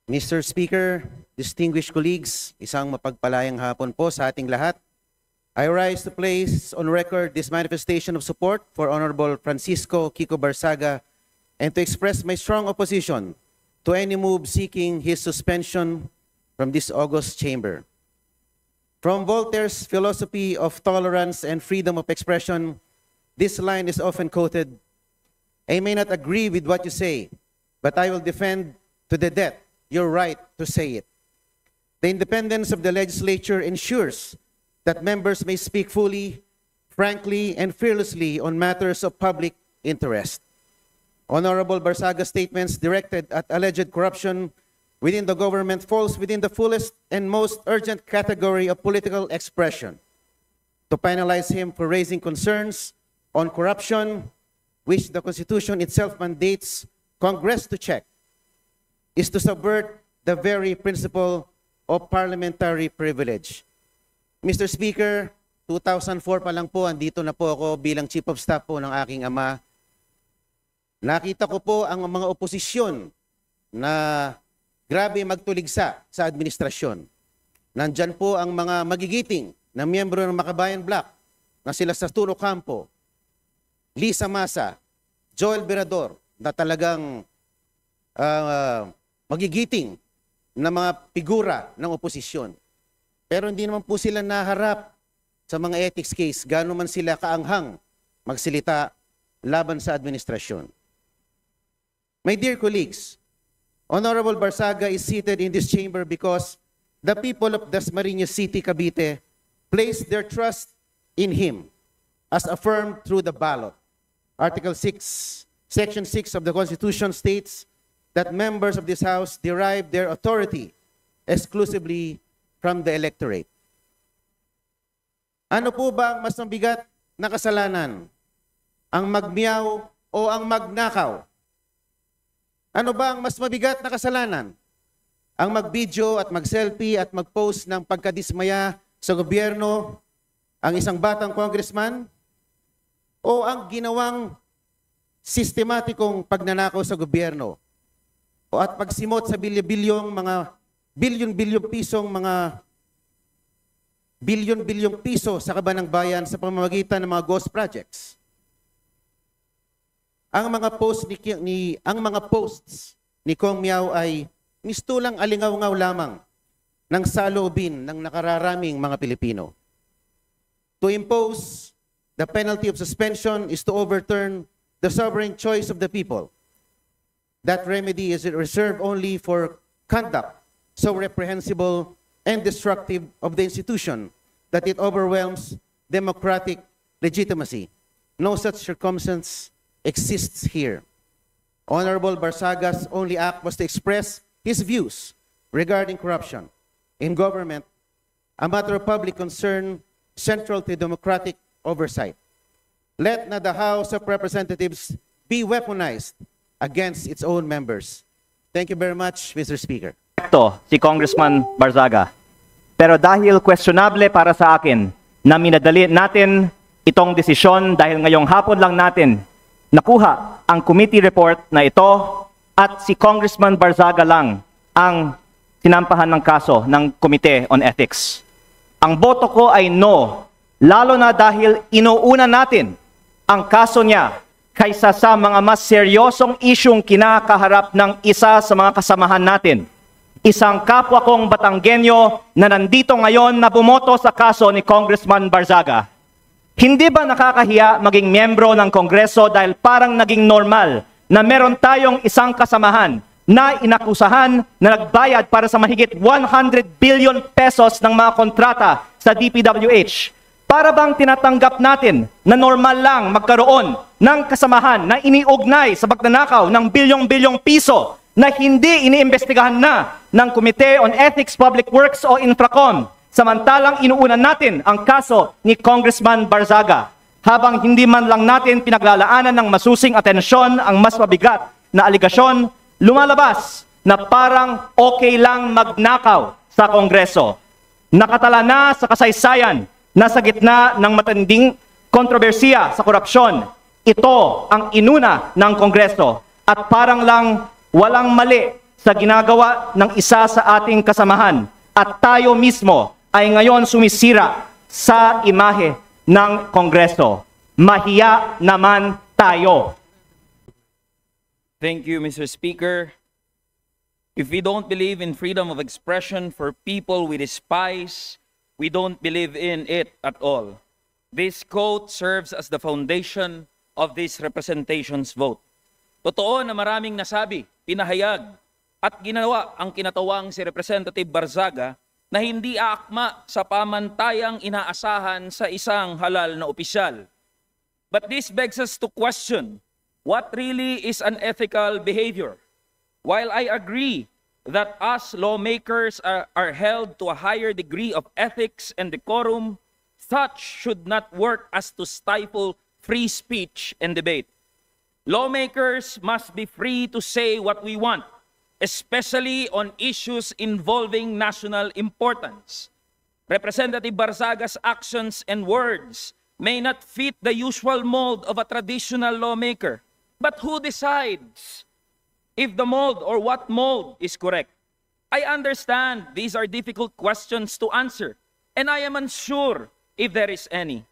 Mr. Speaker, distinguished colleagues, isang mapagpalayang hapon po sa ating lahat. I rise to place on record this manifestation of support for Honorable Francisco Kiko Barzaga and to express my strong opposition to any move seeking his suspension from this august chamber. From Voltaire's philosophy of tolerance and freedom of expression, this line is often quoted, "I may not agree with what you say, but I will defend to the death your right to say it." The independence of the legislature ensures that members may speak fully, frankly, and fearlessly on matters of public interest. Honorable Barzaga's statements directed at alleged corruption within the government falls within the fullest and most urgent category of political expression. To penalize him for raising concerns on corruption, which the Constitution itself mandates Congress to check, is to subvert the very principle of parliamentary privilege. Mr. Speaker, 2004 pa lang po, andito na po ako bilang Chief of Staff po ng aking ama. Nakita ko po ang mga oposisyon na grabe magtuligsa sa administrasyon. Nandyan po ang mga magigiting na miyembro ng Makabayan Bloc na sila sa Turo Campo, Lisa Masa, Joel Berador, na talagang magigiting na mga figura ng oposisyon. Pero hindi naman po sila naharap sa mga ethics case, gaano man sila kaanghang magsilita laban sa administrasyon. My dear colleagues, Honorable Barzaga is seated in this chamber because the people of Dasmariñas City, Cavite, placed their trust in him as affirmed through the ballot. Article 6, Section 6 of the Constitution states that members of this House derive their authority exclusively from the electorate. Ano po ba ang mas mabigat na kasalanan? Ang magmiyaw o ang magnakaw? Ano ba ang mas mabigat na kasalanan? Ang mag-video at mag-selfie at mag-post ng pagkadismaya sa gobyerno, ang isang batang congressman? O ang ginawang sistematikong pagnanakaw sa gobyerno? O at pagsimot sa bilyon-bilyong pisong mga bilyon-bilyong piso sa kaban ng bayan sa pamamagitan ng mga ghost projects? Ang mga posts ni Kong Miao ay mistulang alingaw-ngaw lamang ng saloobin ng nakararaming mga Pilipino. To impose the penalty of suspension is to overturn the sovereign choice of the people. That remedy is reserved only for conduct so reprehensible and destructive of the institution that it overwhelms democratic legitimacy. No such circumstance exists here. Honorable Barzaga's only act was to express his views regarding corruption in government, a matter of public concern central to democratic oversight. Let not the House of Representatives be weaponized against its own members. Thank you very much, Mr. Speaker. Ito, si Congressman Barzaga. Pero dahil questionable para sa akin na minadali natin itong desisyon dahil ngayong hapon lang natin nakuha ang committee report na ito at si Congressman Barzaga lang ang sinampahan ng kaso ng Committee on Ethics. Ang boto ko ay no, lalo na dahil inuuna natin ang kaso niya kaysa sa mga mas seryosong isyong kinakaharap ng isa sa mga kasamahan natin. Isang kapwa kong Batanggenyo na nandito ngayon na bumoto sa kaso ni Congressman Barzaga. Hindi ba nakakahiya maging miyembro ng Kongreso dahil parang naging normal na meron tayong isang kasamahan na inakusahan na nagbayad para sa mahigit 100 billion pesos ng mga kontrata sa DPWH? Para bang tinatanggap natin na normal lang magkaroon ng kasamahan na iniugnay sa pagnanakaw ng bilyong-bilyong piso na hindi iniimbestigahan na ng Committee on Ethics, Public Works o Infracom, samantalang inuunan natin ang kaso ni Congressman Barzaga, habang hindi man lang natin pinaglalaanan ng masusing atensyon ang mas mabigat na aligasyon, lumalabas na parang okay lang magnakaw sa Kongreso. Nakatala na sa kasaysayan na sa gitna ng matinding kontrobersiya sa korupsyon, ito ang inuna ng Kongreso at parang lang walang mali sa ginagawa ng isa sa ating kasamahan at tayo mismo ay ngayon sumisira sa imahe ng Kongreso. Mahiya naman tayo. Thank you, Mr. Speaker. If we don't believe in freedom of expression for people we despise, we don't believe in it at all. This quote serves as the foundation of this representation's vote. Totoo na maraming nasabi, pinahayag, at ginawa ang kinatawang si Representative Barzaga na hindi aakma sa pamantayang inaasahan sa isang halal na opisyal. But this begs us to question what really is unethical behavior. While I agree that us lawmakers are held to a higher degree of ethics and decorum, such should not work as to stifle free speech and debate. Lawmakers must be free to say what we want, especially on issues involving national importance. Representative Barzaga's actions and words may not fit the usual mold of a traditional lawmaker. But who decides if the mold or what mold is correct? I understand these are difficult questions to answer, and I am unsure if there is any.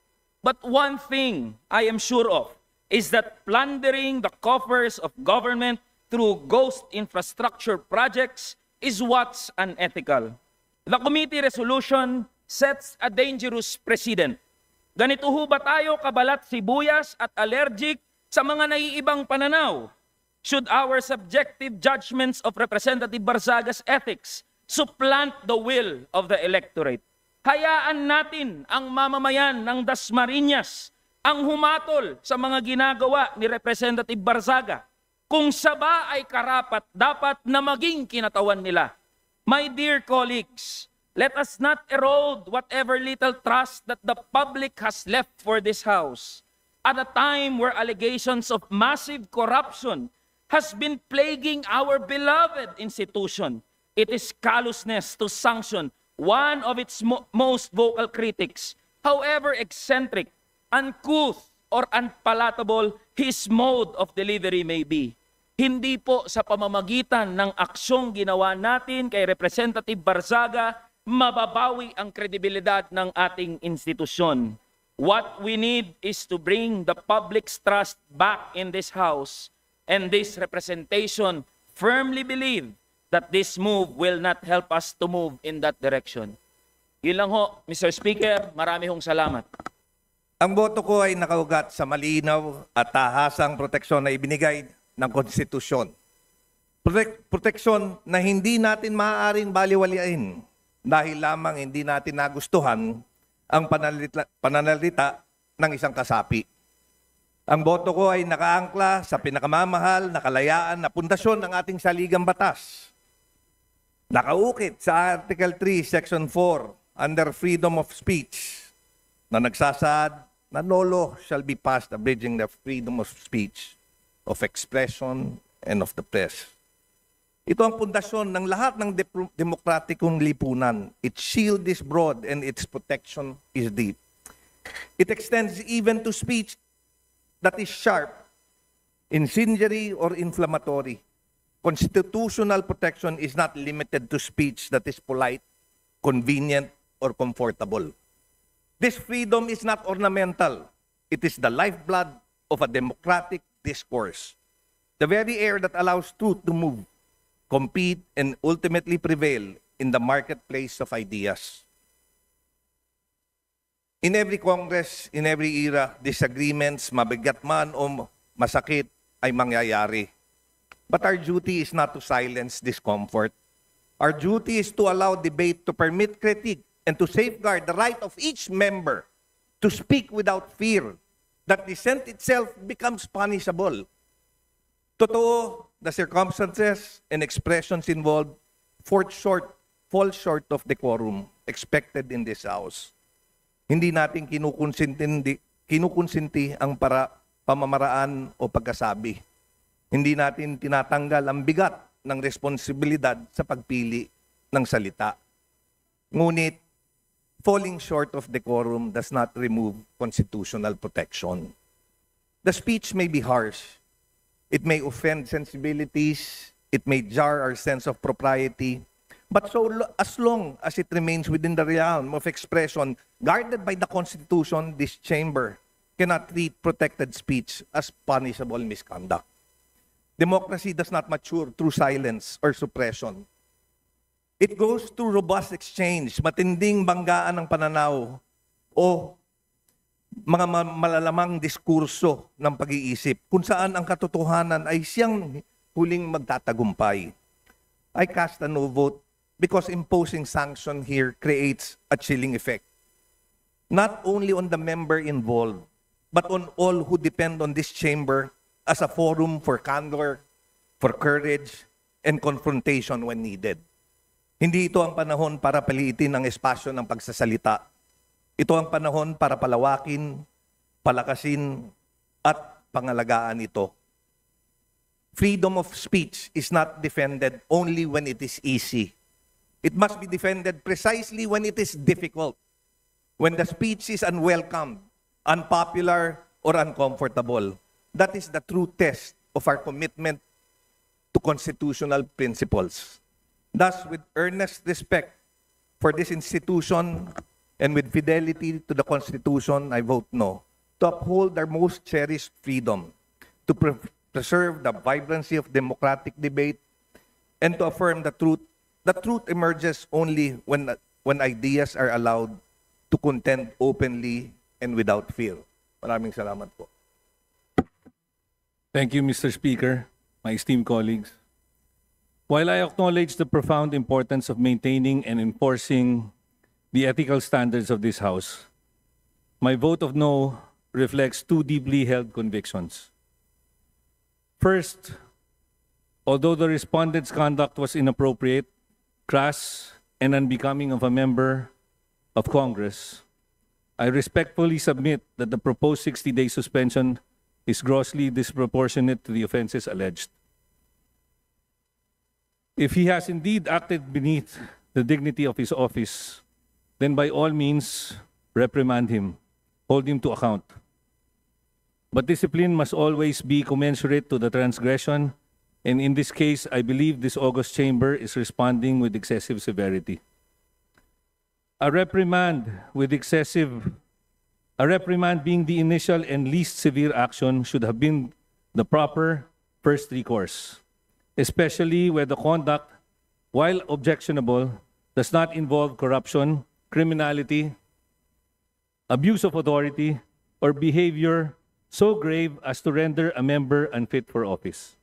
But one thing I am sure of is that plundering the coffers of government through ghost infrastructure projects is what's unethical. The committee resolution sets a dangerous precedent. Ganito ho ba tayo kabalat sibuyas at allergic sa mga naiibang pananaw? Should our subjective judgments of Representative Barzaga's ethics supplant the will of the electorate? Hayaan natin ang mamamayan ng Dasmariñas ang humatol sa mga ginagawa ni Representative Barzaga. Kung saba ay karapat dapat na maging kinatawan nila. My dear colleagues, let us not erode whatever little trust that the public has left for this House. At a time where allegations of massive corruption has been plaguing our beloved institution, it is callousness to sanction one of its most vocal critics, however eccentric, uncouth, or unpalatable his mode of delivery may be. Hindi po sa pamamagitan ng aksyong ginawa natin kay Representative Barzaga, mababawi ang kredibilidad ng ating institusyon. What we need is to bring the public's trust back in this House, and this representation firmly believe that this move will not help us to move in that direction. Yun lang ho, Mr. Speaker, marami hong salamat. Ang boto ko ay nakaugat sa malinaw at tahasang proteksyon na ibinigay ng konstitusyon. Proteksyon na hindi natin maaaring baliwalain dahil lamang hindi natin nagustuhan ang pananalita ng isang kasapi. Ang boto ko ay nakaangkla sa pinakamamahal na kalayaan na pundasyon ng ating saligang batas. Nakaukit sa Article 3, Section 4, under freedom of speech, na nagsasaad na no law shall be passed abridging the freedom of speech, of expression, and of the press. Ito ang pundasyon ng lahat ng demokratikong lipunan. Its shield is broad and its protection is deep. It extends even to speech that is sharp, incendiary, or inflammatory. Constitutional protection is not limited to speech that is polite, convenient, or comfortable. This freedom is not ornamental. It is the lifeblood of a democratic discourse. The very air that allows truth to move, compete, and ultimately prevail in the marketplace of ideas. In every Congress, in every era, disagreements, mabigat man o masakit, ay mangyayari. But our duty is not to silence discomfort. Our duty is to allow debate, to permit critique, and to safeguard the right of each member to speak without fear that dissent itself becomes punishable. Totoo, the circumstances and expressions involved fall short of decorum expected in this House. Hindi natin kinukonsinti ang pamamaraan o pagkasabi. Hindi natin tinatanggal ang bigat ng responsibilidad sa pagpili ng salita. Ngunit, falling short of decorum does not remove constitutional protection. The speech may be harsh. It may offend sensibilities It may jar our sense of propriety. But as long as it remains within the realm of expression guarded by the Constitution, this chamber cannot treat protected speech as punishable misconduct. Democracy does not mature through silence or suppression. It goes through robust exchange, matinding banggaan ng pananaw o mga malalamang diskurso ng pag-iisip kung saan ang katotohanan ay siyang huling magtatagumpay. I cast a no vote because imposing sanction here creates a chilling effect. Not only on the member involved, but on all who depend on this chamber as a forum for candor, for courage, and confrontation when needed. Hindi ito ang panahon para paliitin ang espasyo ng pagsasalita. Ito ang panahon para palawakin, palakasin, at pangalagaan ito. Freedom of speech is not defended only when it is easy. It must be defended precisely when it is difficult, when the speech is unwelcome, unpopular, or uncomfortable. That is the true test of our commitment to constitutional principles. Thus, with earnest respect for this institution and with fidelity to the Constitution, I vote no, to uphold our most cherished freedom, to preserve the vibrancy of democratic debate, and to affirm the truth. The truth emerges only when ideas are allowed to contend openly and without fear. Maraming salamat po. Thank you, Mr. Speaker, my esteemed colleagues. While I acknowledge the profound importance of maintaining and enforcing the ethical standards of this House, my vote of no reflects two deeply held convictions. First, although the respondent's conduct was inappropriate, crass, and unbecoming of a member of Congress, I respectfully submit that the proposed 60-day suspension is grossly disproportionate to the offenses alleged. If he has indeed acted beneath the dignity of his office, then by all means, reprimand him, hold him to account. But discipline must always be commensurate to the transgression, and in this case, I believe this august chamber is responding with excessive severity. A reprimand being the initial and least severe action should have been the proper first recourse, especially where the conduct, while objectionable, does not involve corruption, criminality, abuse of authority, or behavior so grave as to render a member unfit for office.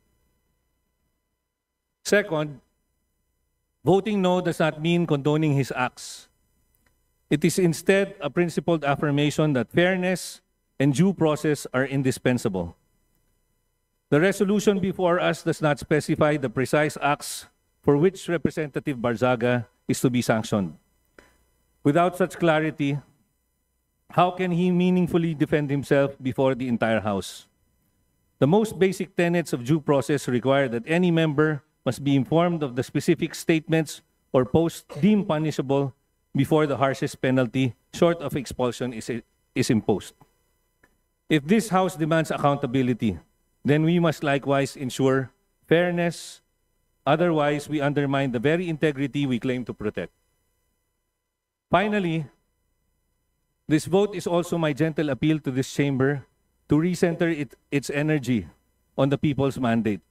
Second, voting no does not mean condoning his acts. It is instead a principled affirmation that fairness and due process are indispensable. The resolution before us does not specify the precise acts for which Representative Barzaga is to be sanctioned. Without such clarity, how can he meaningfully defend himself before the entire House? The most basic tenets of due process require that any member must be informed of the specific statements or posts deemed punishable before the harshest penalty, short of expulsion, is imposed. If this House demands accountability, then we must likewise ensure fairness. Otherwise, we undermine the very integrity we claim to protect. Finally, this vote is also my gentle appeal to this chamber to recenter its energy on the people's mandate.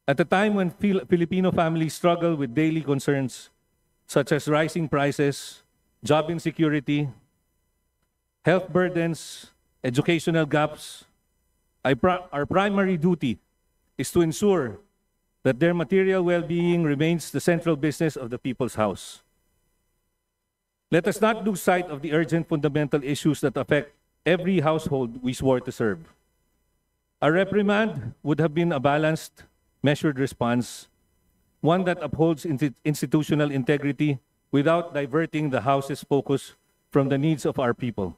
At a time when Filipino families struggle with daily concerns such as rising prices, job insecurity, health burdens, educational gaps, our primary duty is to ensure that their material well-being remains the central business of the People's House. Let us not lose sight of the urgent fundamental issues that affect every household we swore to serve. A reprimand would have been a balanced, measured response, one that upholds institutional integrity without diverting the House's focus from the needs of our people.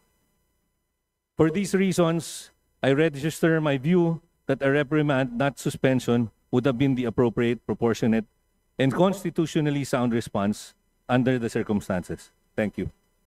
For these reasons, I register my view that a reprimand, not suspension, would have been the appropriate, proportionate, and constitutionally sound response under the circumstances. Thank you.